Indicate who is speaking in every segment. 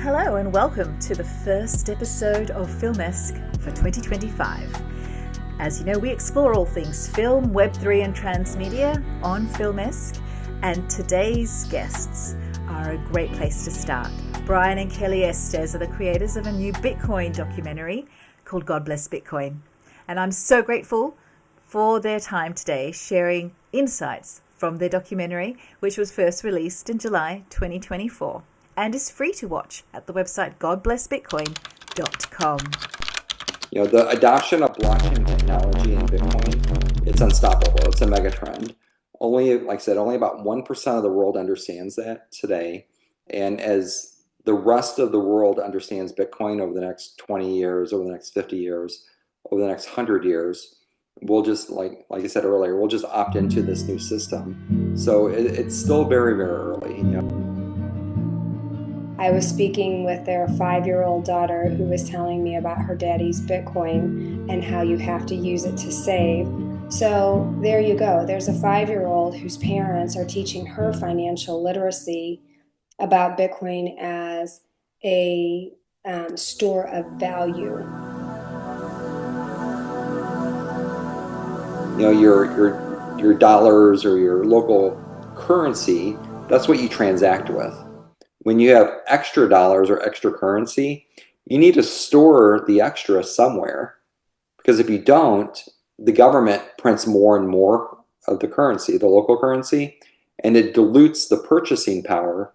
Speaker 1: Hello and welcome to the first episode of Filmesque for 2025. As you know, we explore all things film, Web3 and transmedia on Filmesque, and today's guests are a great place to start. Brian and Kelly Estes are the creators of a new Bitcoin documentary called God Bless Bitcoin. And I'm so grateful for their time today sharing insights from their documentary, which was first released in July 2024 and is free to watch at the website godblessbitcoin.com.
Speaker 2: You know, the adoption of blockchain technology in Bitcoin, it's unstoppable. It's a mega trend. Only, like I said, only about 1% of the world understands that today. And as the rest of the world understands Bitcoin over the next 20 years, over the next 50 years, over the next 100 years, we'll just, like I said earlier, we'll just opt into this new system. So it's still very, very early, you know.
Speaker 3: I was speaking with their 5-year-old daughter who was telling me about her daddy's Bitcoin and how you have to use it to save. So there you go. There's a 5-year-old whose parents are teaching her financial literacy about Bitcoin as a store of value.
Speaker 2: You know, your dollars or your local currency, that's what you transact with. When you have extra dollars or extra currency, you need to store the extra somewhere. Because if you don't, the government prints more and more of the currency, the local currency, and it dilutes the purchasing power.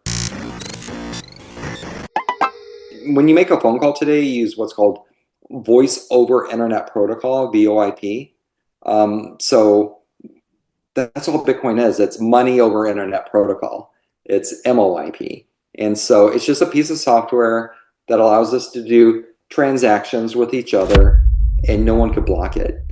Speaker 2: When you make a phone call today, you use what's called Voice over Internet Protocol, VoIP. So that's all Bitcoin is. It's money over Internet Protocol. It's MOIP. And so it's just a piece of software that allows us to do transactions with each other and no one could block it.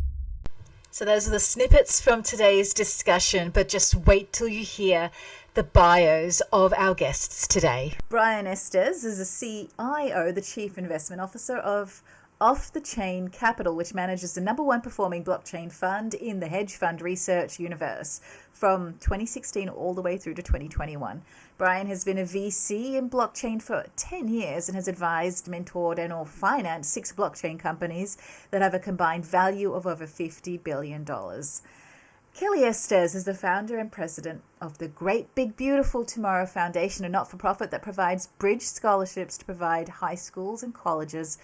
Speaker 1: So those are the snippets from today's discussion, but just wait till you hear the bios of our guests today. Brian Estes is the CIO, the Chief Investment Officer of Off the Chain Capital, which manages the number one performing blockchain fund in the hedge fund research universe from 2016 all the way through to 2021. Brian has been a VC in blockchain for 10 years and has advised, mentored, and or financed 6 blockchain companies that have a combined value of over $50 billion. Kelly Estes is the founder and president of the Great Big Beautiful Tomorrow Foundation, a not-for-profit that provides bridge scholarships to provide high schools and colleges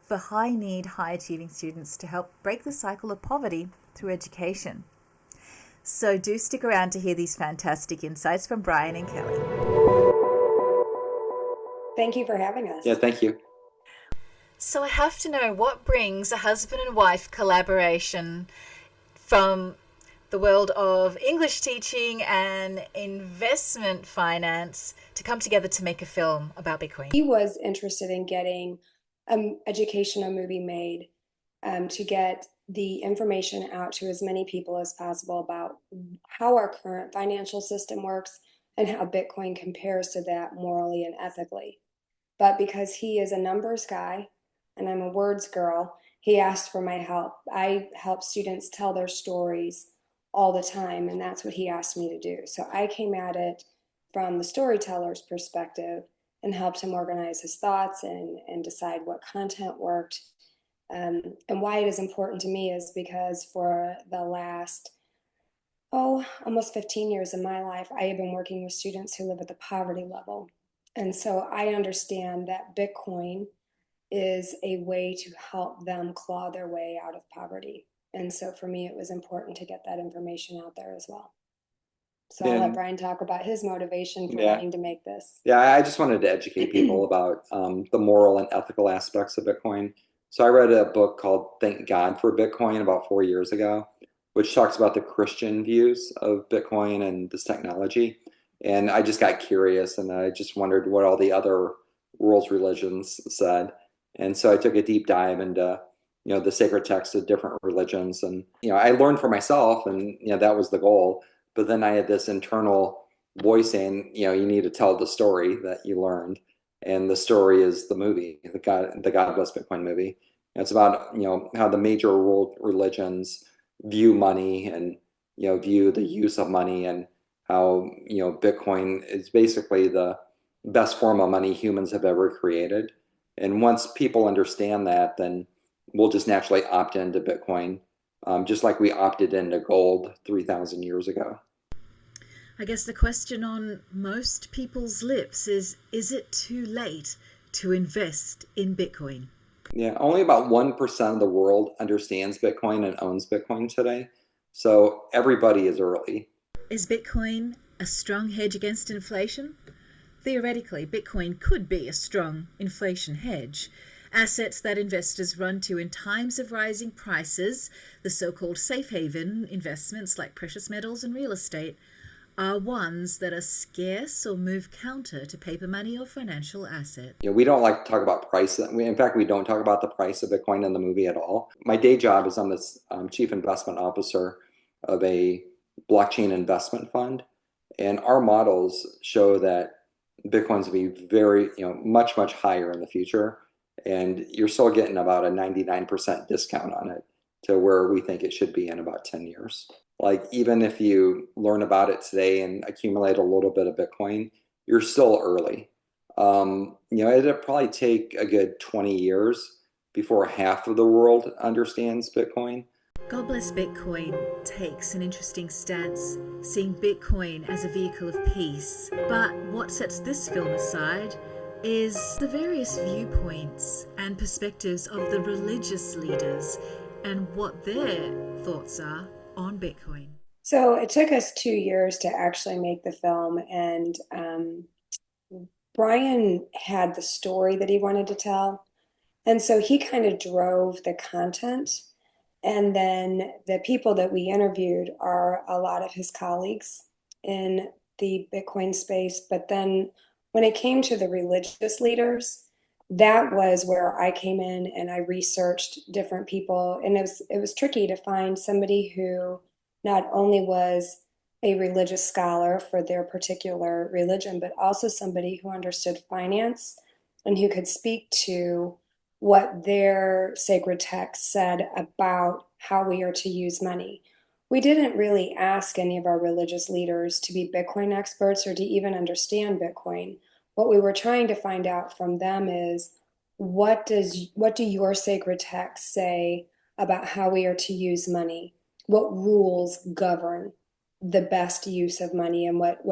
Speaker 1: for high-need, high-achieving students to help break the cycle of poverty through education. So do stick around to hear these fantastic insights from Brian and Kelly.
Speaker 3: Thank you for having us.
Speaker 2: Yeah, thank you.
Speaker 1: So I have to know, what brings a husband and wife collaboration from the world of English teaching and investment finance to come together to make a film about Bitcoin?
Speaker 3: He was interested in getting an educational movie made to get the information out to as many people as possible about how our current financial system works and how Bitcoin compares to that morally and ethically. But because he is a numbers guy and I'm a words girl, he asked for my help. I help students tell their stories all the time, and that's what he asked me to do. So I came at it from the storyteller's perspective and helped him organize his thoughts and decide what content worked. And why it is important to me is because for the last, almost 15 years of my life, I have been working with students who live at the poverty level. And so I understand that Bitcoin is a way to help them claw their way out of poverty. And so for me, it was important to get that information out there as well. So I'll let Brian talk about his motivation for wanting to make this.
Speaker 2: Yeah, I just wanted to educate people about the moral and ethical aspects of Bitcoin. So I read a book called Thank God for Bitcoin about 4 years ago, which talks about the Christian views of Bitcoin and this technology. And I just got curious and I just wondered what all the other world's religions said. And so I took a deep dive into, the sacred texts of different religions. And, I learned for myself and, that was the goal. But then I had this internal voice saying, you need to tell the story that you learned. And the story is the movie, the God Bless Bitcoin movie. And it's about, how the major world religions view money and, view the use of money and how, Bitcoin is basically the best form of money humans have ever created. And once people understand that, then we'll just naturally opt into Bitcoin, just like we opted into gold 3,000 years ago.
Speaker 1: I guess the question on most people's lips is it too late to invest in Bitcoin?
Speaker 2: Yeah, only about 1% of the world understands Bitcoin and owns Bitcoin today. So everybody is early.
Speaker 1: Is Bitcoin a strong hedge against inflation? Theoretically, Bitcoin could be a strong inflation hedge. Assets that investors run to in times of rising prices, the so-called safe haven investments like precious metals and real estate, are ones that are scarce or move counter to paper money or financial assets.
Speaker 2: We don't like to talk about price. In fact, we don't talk about the price of Bitcoin in the movie at all. My day job is I'm the chief investment officer of a blockchain investment fund. And our models show that Bitcoin's will be very, much, much higher in the future. And you're still getting about a 99% discount on it to where we think it should be in about 10 years. Like, even if you learn about it today and accumulate a little bit of Bitcoin, you're still early. It'll probably take a good 20 years before half of the world understands Bitcoin.
Speaker 1: God Bless Bitcoin takes an interesting stance, seeing Bitcoin as a vehicle of peace. But what sets this film aside is the various viewpoints and perspectives of the religious leaders and what their thoughts are on Bitcoin.
Speaker 3: So it took us 2 years to actually make the film, and Brian had the story that he wanted to tell. And so he kind of drove the content. And then the people that we interviewed are a lot of his colleagues in the Bitcoin space. But then when it came to the religious leaders, that was where I came in and I researched different people. And it was tricky to find somebody who not only was a religious scholar for their particular religion, but also somebody who understood finance and who could speak to what their sacred text said about how we are to use money. We didn't really ask any of our religious leaders to be Bitcoin experts or to even understand Bitcoin. What we were trying to find out from them is what do your sacred texts say about how we are to use money? What rules govern the best use of money and what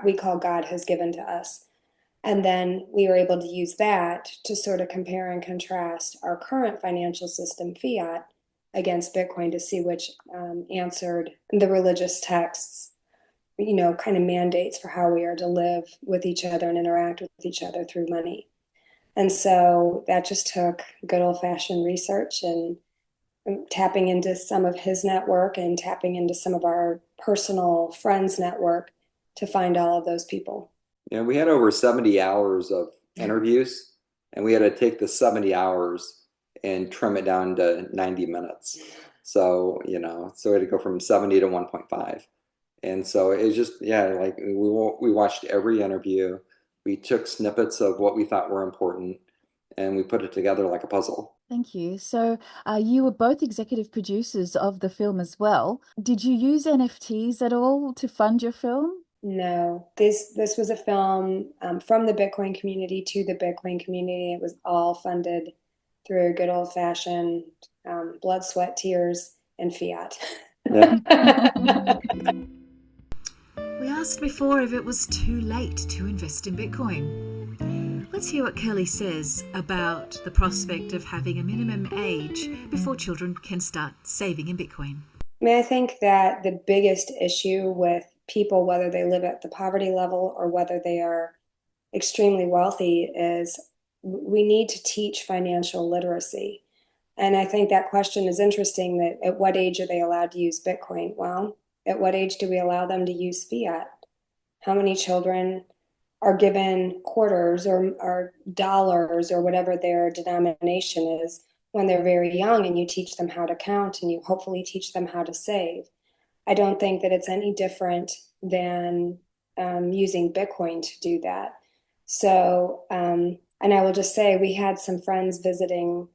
Speaker 3: we call God has given to us? And then we were able to use that to sort of compare and contrast our current financial system, fiat, against Bitcoin to see which answered the religious texts, kind of mandates for how we are to live with each other and interact with each other through money. And so that just took good old-fashioned research and tapping into some of his network and tapping into some of our personal friends' network to find all of those people.
Speaker 2: Yeah, we had over 70 hours of interviews, and we had to take the 70 hours and trim it down to 90 minutes. So, so we had to go from 70 to 1.5. And so it's just, like we watched every interview. We took snippets of what we thought were important, and we put it together like a puzzle.
Speaker 4: Thank you. So you were both executive producers of the film as well. Did you use NFTs at all to fund your film?
Speaker 3: No, this was a film from the Bitcoin community to the Bitcoin community. It was all funded through good old-fashioned blood, sweat, tears, and fiat.
Speaker 2: Yeah.
Speaker 1: We asked before if it was too late to invest in Bitcoin. Let's hear what Kelly says about the prospect of having a minimum age before children can start saving in Bitcoin.
Speaker 3: I think that the biggest issue with people, whether they live at the poverty level or whether they are extremely wealthy, is we need to teach financial literacy. And I think that question is interesting, that at what age are they allowed to use Bitcoin? Well, at what age do we allow them to use fiat? How many children are given quarters or dollars or whatever their denomination is when they're very young, and you teach them how to count and you hopefully teach them how to save? I don't think that it's any different than using Bitcoin to do that. So, and I will just say, we had some friends visiting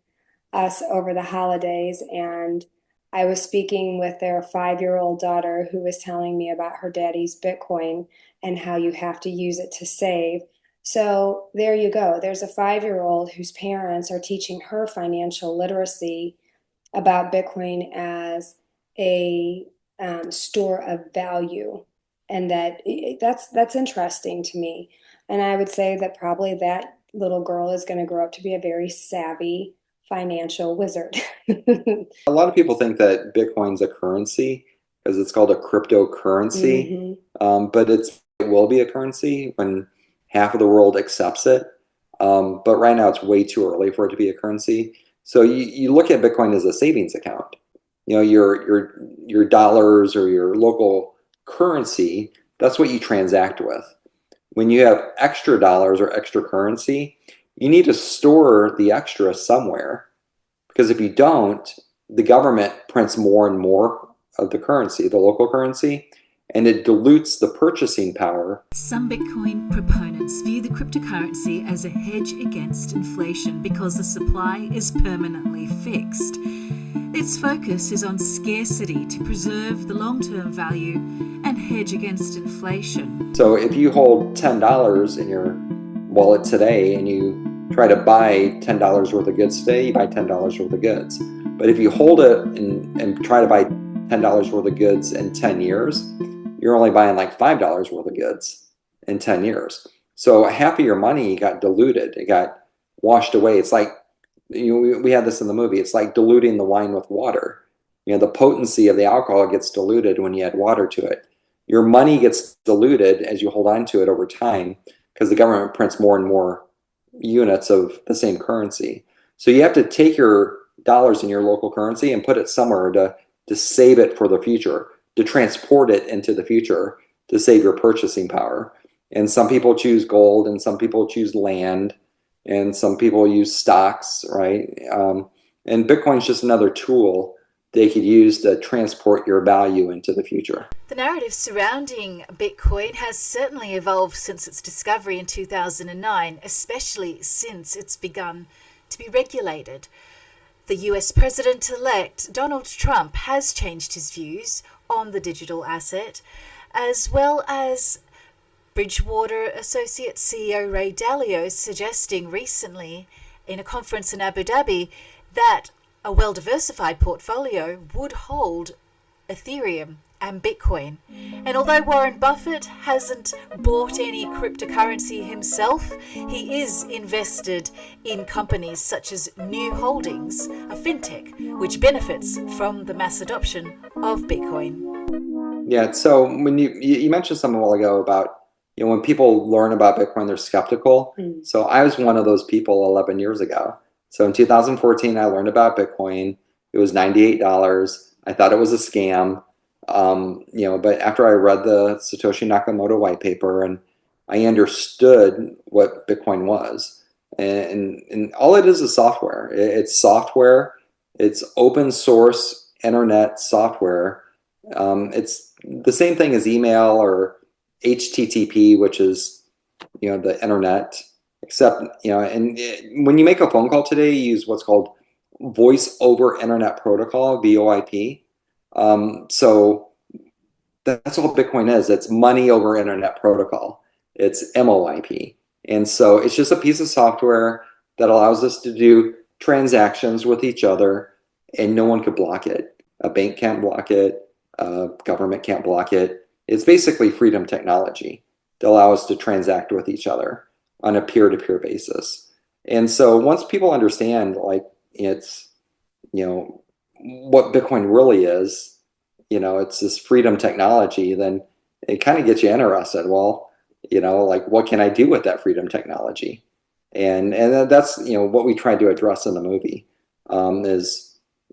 Speaker 3: us over the holidays, and I was speaking with their 5-year-old daughter, who was telling me about her daddy's Bitcoin and how you have to use it to save. So there you go. There's a 5-year-old whose parents are teaching her financial literacy about Bitcoin as a store of value. And that's interesting to me. And I would say that probably that little girl is going to grow up to be a very savvy financial wizard.
Speaker 2: A lot of people think that Bitcoin's a currency because it's called a cryptocurrency, but it will be a currency when half of the world accepts it. But right now it's way too early for it to be a currency. So you look at Bitcoin as a savings account. You know, your dollars or your local currency, that's what you transact with. When you have extra dollars or extra currency, you need to store the extra somewhere. Because if you don't, the government prints more and more of the currency, the local currency, and it dilutes the purchasing power.
Speaker 1: Some Bitcoin proponents view the cryptocurrency as a hedge against inflation because the supply is permanently fixed. Its focus is on scarcity to preserve the long-term value and hedge against inflation.
Speaker 2: So if you hold $10 in your wallet today and you try to buy $10 worth of goods today, you buy $10 worth of goods. But if you hold it and try to buy $10 worth of goods in 10 years, you're only buying like $5 worth of goods in 10 years. So half of your money got diluted. It got washed away. It's like, we had this in the movie. It's like diluting the wine with water. The potency of the alcohol gets diluted when you add water to it. Your money gets diluted as you hold on to it over time because the government prints more and more units of the same currency. So you have to take your dollars in your local currency and put it somewhere to save it for the future, to transport it into the future, to save your purchasing power. And some people choose gold, and some people choose land, and some people use stocks, right? And Bitcoin's just another tool they could use to transport your value into the future.
Speaker 1: The narrative surrounding Bitcoin has certainly evolved since its discovery in 2009, especially since it's begun to be regulated. The US President-elect Donald Trump has changed his views on the digital asset, as well as Bridgewater Associate CEO Ray Dalio suggesting recently in a conference in Abu Dhabi that a well-diversified portfolio would hold Ethereum and Bitcoin. And although Warren Buffett hasn't bought any cryptocurrency himself, he is invested in companies such as New Holdings, a fintech, which benefits from the mass adoption of Bitcoin.
Speaker 2: Yeah, so when you mentioned something a while ago about, when people learn about Bitcoin, they're skeptical. So I was one of those people 11 years ago. So in 2014, I learned about Bitcoin. It was $98. I thought it was a scam. But after I read the Satoshi Nakamoto white paper and I understood what Bitcoin was, and all it is software. It's software. It's open source internet software. It's the same thing as email or HTTP, which is, the internet, except, and when you make a phone call today, you use what's called voice over internet protocol, VoIP. So that's all Bitcoin is. It's money over internet protocol. It's MOIP. And so it's just a piece of software that allows us to do transactions with each other, and no one could block it. A bank can't block it. Government can't block it. It's basically freedom technology to allow us to transact with each other on a peer-to-peer basis. And so once people understand, it's, what Bitcoin really is, it's this freedom technology, then it kind of gets you interested. Well, what can I do with that freedom technology? And that's, what we tried to address in the movie, is,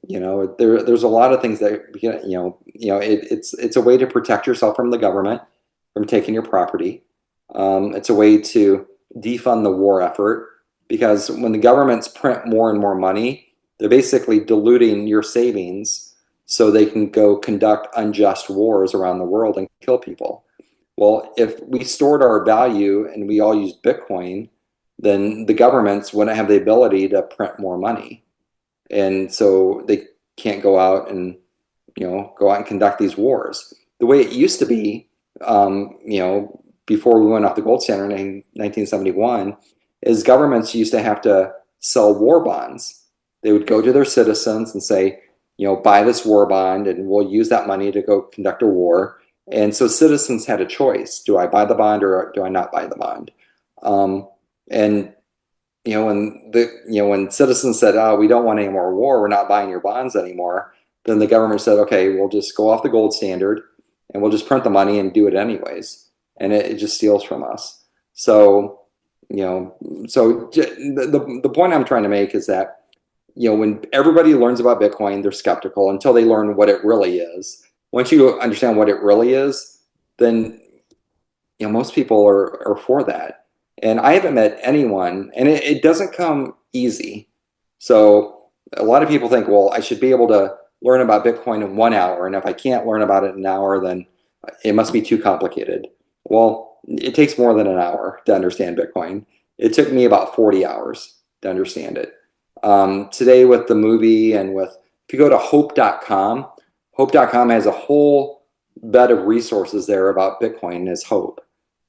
Speaker 2: there's a lot of things that, it's a way to protect yourself from the government, from taking your property. It's a way to defund the war effort, because when the governments print more and more money, they're basically diluting your savings so they can go conduct unjust wars around the world and kill people. Well, if we stored our value and we all used Bitcoin, then the governments wouldn't have the ability to print more money. And so they can't go out and conduct these wars. The way it used to be, before we went off the gold standard in 1971, is governments used to have to sell war bonds. They would go to their citizens and say, buy this war bond and we'll use that money to go conduct a war. And so citizens had a choice. Do I buy the bond or do I not buy the bond? And when citizens said, "Oh, we don't want any more war, we're not buying your bonds anymore," then the government said, "Okay, we'll just go off the gold standard and we'll just print the money and do it anyways." And it just steals from us. So, the point I'm trying to make is that, when everybody learns about Bitcoin, they're skeptical until they learn what it really is. Once you understand what it really is, then, most people are for that. And I haven't met anyone, and it doesn't come easy. So a lot of people think, well, I should be able to learn about Bitcoin in 1 hour. And if I can't learn about it in an hour, then it must be too complicated. Well, it takes more than an hour to understand Bitcoin. It took me about 40 hours to understand it. Today with the movie and if you go to hope.com has a whole bed of resources there about Bitcoin as Hope.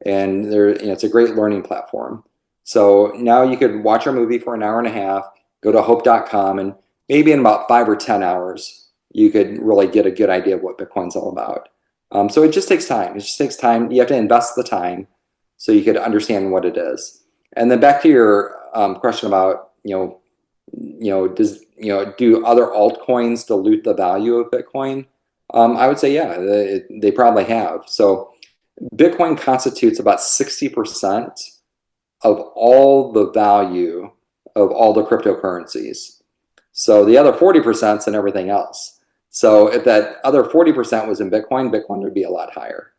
Speaker 2: And it's a great learning platform. So now you could watch our movie for an hour and a half, go to hope.com, and maybe in about 5 or 10 hours, you could really get a good idea of what Bitcoin's all about. So it just takes time. It just takes time. You have to invest the time so you could understand what it is. And then back to your question about, do other altcoins dilute the value of Bitcoin? I would say, yeah, they probably have. So Bitcoin constitutes about 60% of all the value of all the cryptocurrencies. So the other 40% is in everything else. So if that other 40% was in Bitcoin, Bitcoin would be a lot higher.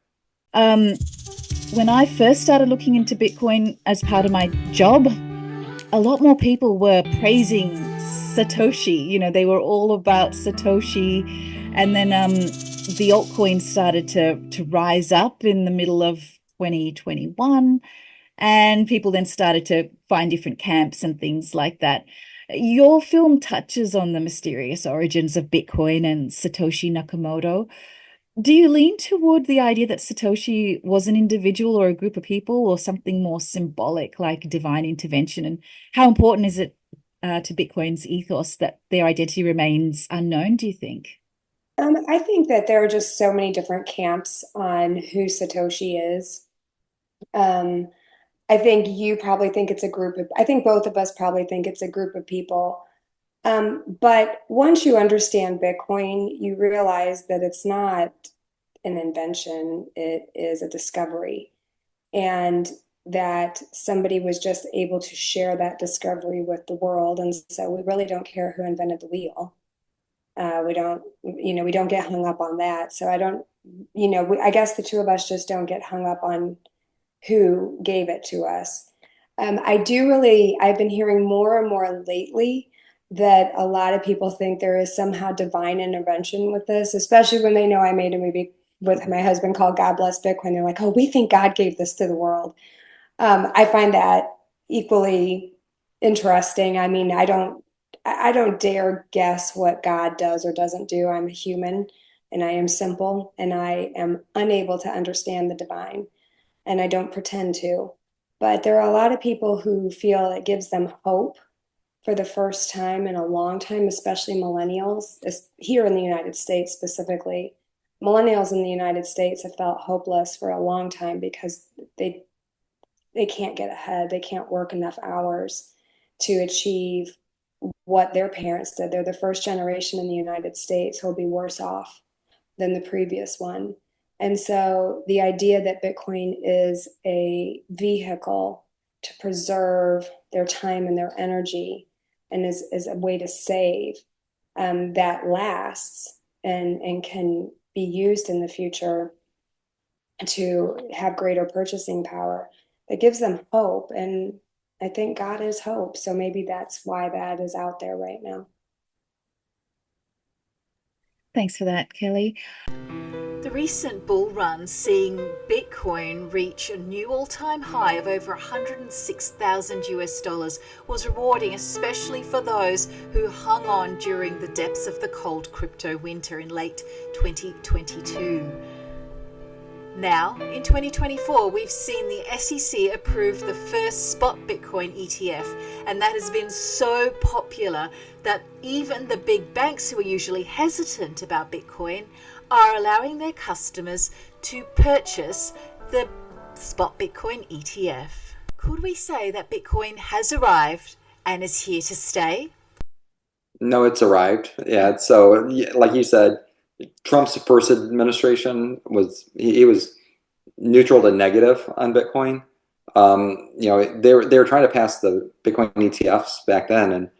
Speaker 4: When I first started looking into Bitcoin as part of my job, a lot more people were praising Satoshi. They were all about Satoshi. And then the altcoins started to rise up in the middle of 2021. And people then started to find different camps and things like that. Your film touches on the mysterious origins of Bitcoin and Satoshi Nakamoto. Do you lean toward the idea that Satoshi was an individual or a group of people, or something more symbolic like divine intervention? And how important is it to Bitcoin's ethos that their identity remains unknown, do you think?
Speaker 3: I think that there are just so many different camps on who Satoshi is. I think you probably think it's a group of, I think both of us probably think it's a group of people. But once you understand Bitcoin, you realize that it's not an invention, it is a discovery. And that somebody was just able to share that discovery with the world. And so we really don't care who invented the wheel. We don't get hung up on that. So I guess the two of us just don't get hung up on who gave it to us. I've been hearing more and more lately that a lot of people think there is somehow divine intervention with this, especially when they know I made a movie with my husband called God Bless Bitcoin. They're like, oh, we think God gave this to the world. I find that equally interesting. I mean, I don't dare guess what God does or doesn't do. I'm a human and I am simple and I am unable to understand the divine, and I don't pretend to. But there are a lot of people who feel it gives them hope for the first time in a long time, especially millennials, here in the United States specifically. Millennials in the United States have felt hopeless for a long time because they can't get ahead. They can't work enough hours to achieve what their parents did. They're the first generation in the United States who will be worse off than the previous one. And so the idea that Bitcoin is a vehicle to preserve their time and their energy and is a way to save that lasts and can be used in the future to have greater purchasing power, that gives them hope. And I think God is hope. So maybe that's why that is out there right now.
Speaker 4: Thanks for that, Kelly.
Speaker 1: The recent bull run seeing Bitcoin reach a new all-time high of over 106,000 US dollars was rewarding, especially for those who hung on during the depths of the cold crypto winter in late 2022. Now, in 2024, we've seen the SEC approve the first spot Bitcoin ETF, and that has been so popular that even the big banks who are usually hesitant about Bitcoin are allowing their customers to purchase the spot Bitcoin ETF. Could we say that Bitcoin has arrived and is here to stay?
Speaker 2: No, it's arrived. Yeah. So, like you said, Trump's first administration he was neutral to negative on Bitcoin. They were trying to pass the Bitcoin ETFs back then, and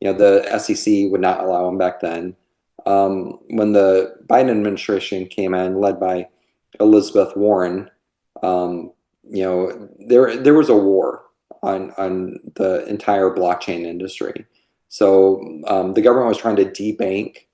Speaker 2: the SEC would not allow them back then. When the Biden administration came in, led by Elizabeth Warren, there was a war on the entire blockchain industry. So the government was trying to debank,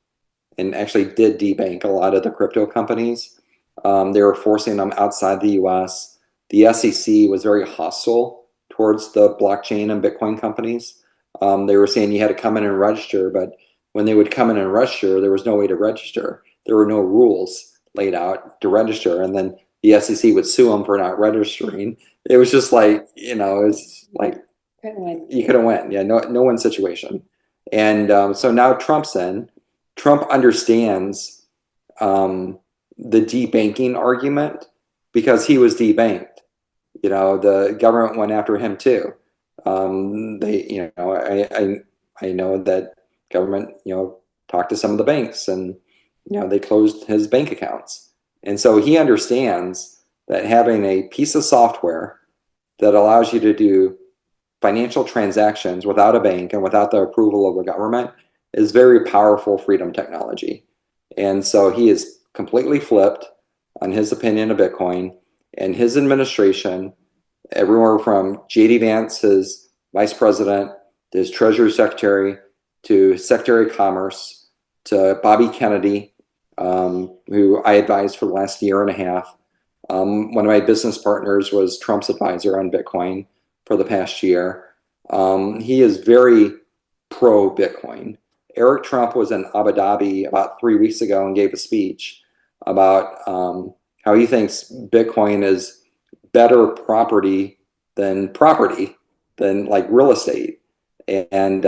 Speaker 2: and actually did debank a lot of the crypto companies. They were forcing them outside the US. The SEC was very hostile towards the blockchain and Bitcoin companies. They were saying you had to come in and register, but when they would come in and register, there was no way to register. There were no rules laid out to register, and then the SEC would sue them for not registering. It was just like, it was like you couldn't win. Yeah, no win situation. And so now Trump's in. Trump understands the debanking argument because he was debanked. The government went after him too. I know that government, talked to some of the banks, and they closed his bank accounts. And so he understands that having a piece of software that allows you to do financial transactions without a bank and without the approval of a government is very powerful freedom technology. And so he is completely flipped on his opinion of Bitcoin, and his administration, everywhere from JD Vance, his vice president, to his treasury secretary, to secretary of commerce, to Bobby Kennedy, who I advised for the last year and a half. One of my business partners was Trump's advisor on Bitcoin for the past year. He is very pro Bitcoin. Eric Trump was in Abu Dhabi about 3 weeks ago and gave a speech about how he thinks Bitcoin is better property than like real estate, and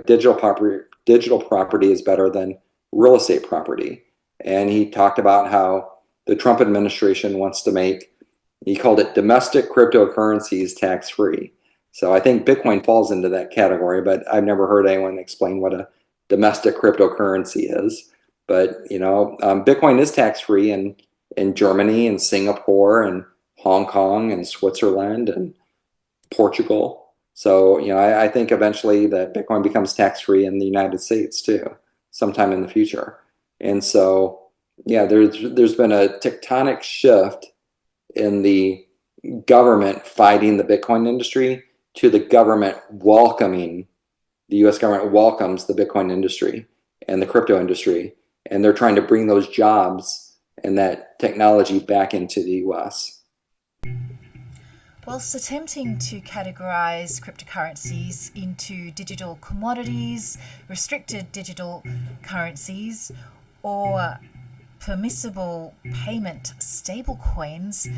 Speaker 2: digital property is better than real estate property. And he talked about how the Trump administration wants to make, he called it domestic cryptocurrencies tax-free. So I think Bitcoin falls into that category, but I've never heard anyone explain what a domestic cryptocurrency is. But Bitcoin is tax-free in Germany and Singapore and Hong Kong and Switzerland and Portugal. So I think eventually that Bitcoin becomes tax-free in the United States too, sometime in the future. And so there's been a tectonic shift in the government fighting the Bitcoin industry to the government welcoming. The U.S. government welcomes the Bitcoin industry and the crypto industry, and they're trying to bring those jobs and that technology back into the U.S.
Speaker 1: Whilst attempting to categorize cryptocurrencies into digital commodities, restricted digital currencies, or permissible payment stablecoins,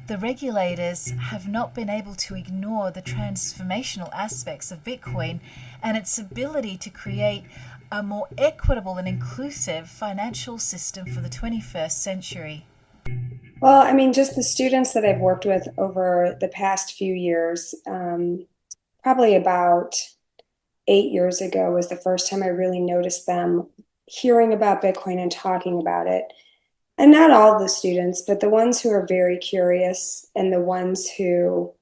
Speaker 1: the regulators have not been able to ignore the transformational aspects of Bitcoin and its ability to create a more equitable and inclusive financial system for the 21st century.
Speaker 3: Well, I mean, just the students that I've worked with over the past few years, probably about 8 years ago was the first time I really noticed them hearing about Bitcoin and talking about it. And not all the students, but the ones who are very curious and the ones who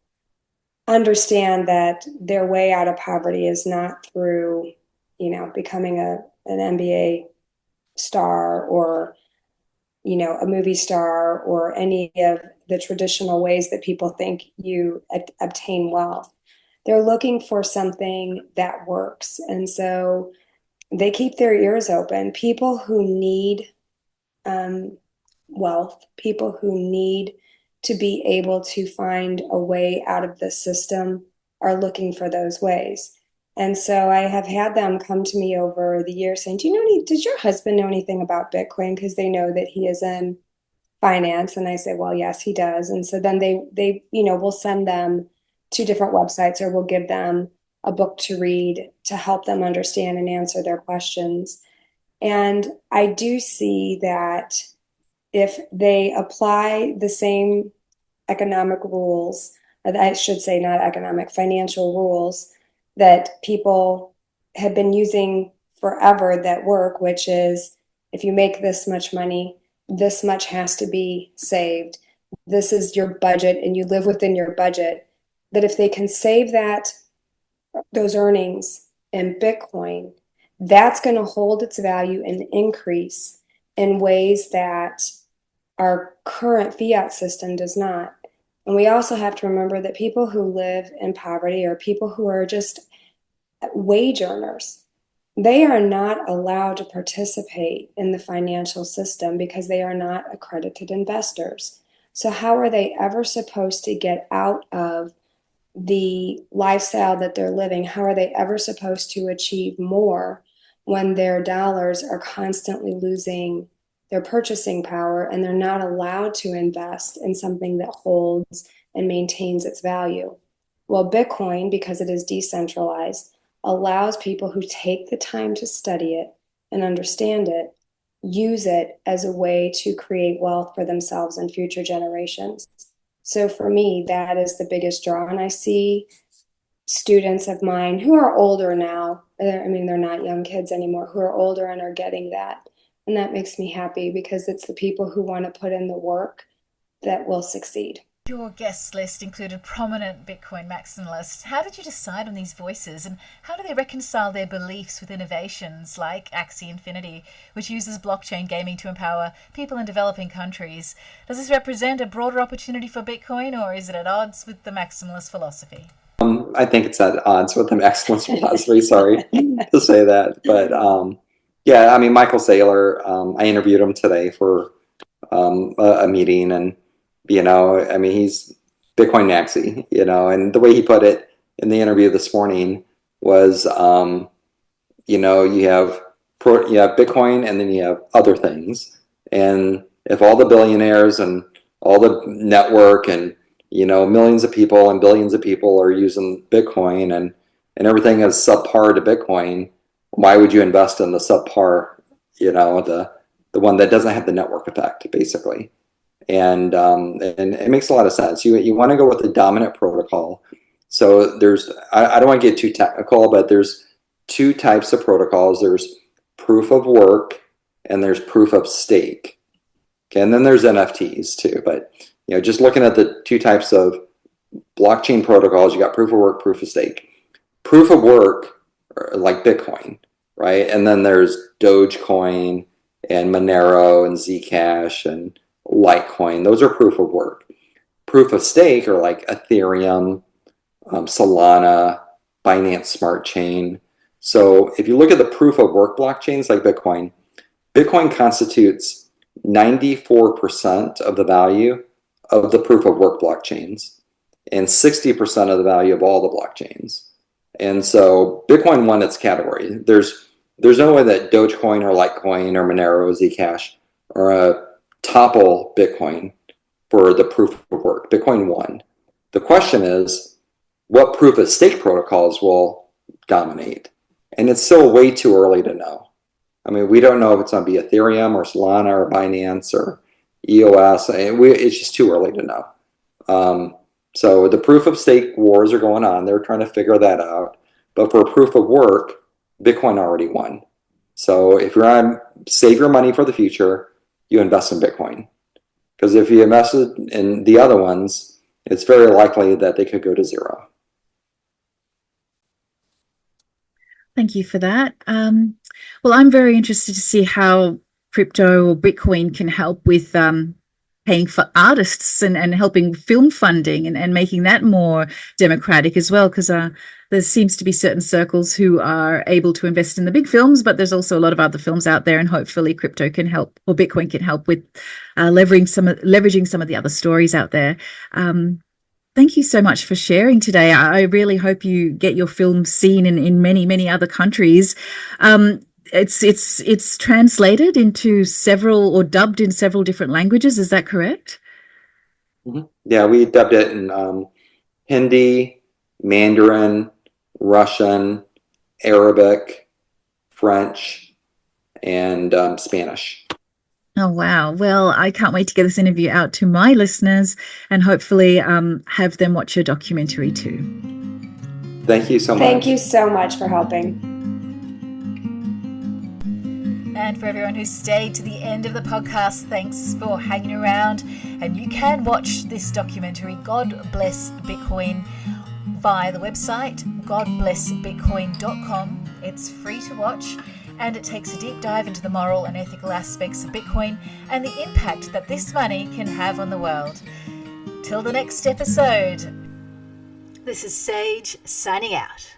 Speaker 3: understand that their way out of poverty is not through, becoming an NBA star or, a movie star or any of the traditional ways that people think you obtain wealth. They're looking for something that works. And so they keep their ears open. People who need wealth, people who need to be able to find a way out of the system are looking for those ways. And so I have had them come to me over the years saying, does your husband know anything about Bitcoin? Because they know that he is in finance? And I say, well, yes, he does. And so then they we'll send them to different websites, or we'll give them a book to read to help them understand and answer their questions. And I do see that if they apply the same economic rules, or I should say not economic, financial rules that people have been using forever that work, which is if you make this much money, this much has to be saved. This is your budget and you live within your budget. That if they can save those earnings in Bitcoin, that's going to hold its value and increase in ways that our current fiat system does not. And we also have to remember that people who live in poverty, or people who are just wage earners, they are not allowed to participate in the financial system because they are not accredited investors. So how are they ever supposed to get out of the lifestyle that they're living? How are they ever supposed to achieve more when their dollars are constantly losing their purchasing power, and they're not allowed to invest in something that holds and maintains its value? Well, Bitcoin, because it is decentralized, allows people who take the time to study it and understand it, use it as a way to create wealth for themselves and future generations. So for me, that is the biggest draw. And I see students of mine who are older now, I mean, they're not young kids anymore, who are older and are getting that. And that makes me happy, because it's the people who want to put in the work that will succeed.
Speaker 1: Your guest list included prominent Bitcoin maximalists. How did you decide on these voices, and how do they reconcile their beliefs with innovations like Axie Infinity, which uses blockchain gaming to empower people in developing countries? Does this represent a broader opportunity for Bitcoin, or is it at odds with the maximalist philosophy?
Speaker 2: I think it's at odds with the maximalist philosophy. Sorry to say that, but yeah, I mean, Michael Saylor, I interviewed him today for a meeting, and I mean, he's Bitcoin maxi, and the way he put it in the interview this morning was, you have Bitcoin, and then you have other things, and if all the billionaires and all the network and millions of people and billions of people are using Bitcoin, and everything is subpar to Bitcoin, why would you invest in the subpar, the one that doesn't have the network effect, basically? And it makes a lot of sense. You want to go with the dominant protocol. So I don't want to get too technical, but there's two types of protocols. There's proof of work and there's proof of stake. Okay, and then there's NFTs too. But just looking at the two types of blockchain protocols, you got proof of work, proof of stake. Proof of work, like Bitcoin, right? And then there's Dogecoin and Monero and Zcash and Litecoin. Those are proof of work. Proof of stake are like Ethereum, Solana, Binance Smart Chain. So if you look at the proof of work blockchains like Bitcoin constitutes 94% of the value of the proof of work blockchains and 60% of the value of all the blockchains. And so Bitcoin won its category. There's no way that Dogecoin or Litecoin or Monero or Zcash are topple Bitcoin for the proof of work. Bitcoin won. The question is, what proof of stake protocols will dominate? And it's still way too early to know. I mean, we don't know if it's going to be Ethereum or Solana or Binance or EOS. It's just too early to know. So the proof of stake wars are going on. They're trying to figure that out. But for proof of work, Bitcoin already won. So if you're on save your money for the future, you invest in Bitcoin. Because if you invested in the other ones, it's very likely that they could go to zero.
Speaker 4: Thank you for that. Well, I'm very interested to see how crypto or Bitcoin can help with paying for artists and helping film funding and making that more democratic as well, because there seems to be certain circles who are able to invest in the big films, but there's also a lot of other films out there, and hopefully crypto can help, or Bitcoin can help with leveraging some of the other stories out there. Thank you so much for sharing today. I really hope you get your film seen in many, many other countries. it's translated into several or dubbed in several different languages. Is that correct?
Speaker 2: Mm-hmm. Yeah, we dubbed it in Hindi, Mandarin, Russian, Arabic, French, and Spanish.
Speaker 4: Oh, wow. Well, I can't wait to get this interview out to my listeners and hopefully have them watch your documentary too.
Speaker 2: Thank you so much.
Speaker 3: Thank you so much for helping.
Speaker 1: And for everyone who stayed to the end of the podcast, thanks for hanging around. And you can watch this documentary, God Bless Bitcoin, via the website godblessbitcoin.com. It's free to watch, and it takes a deep dive into the moral and ethical aspects of Bitcoin and the impact that this money can have on the world. Till the next episode, this is Sage signing out.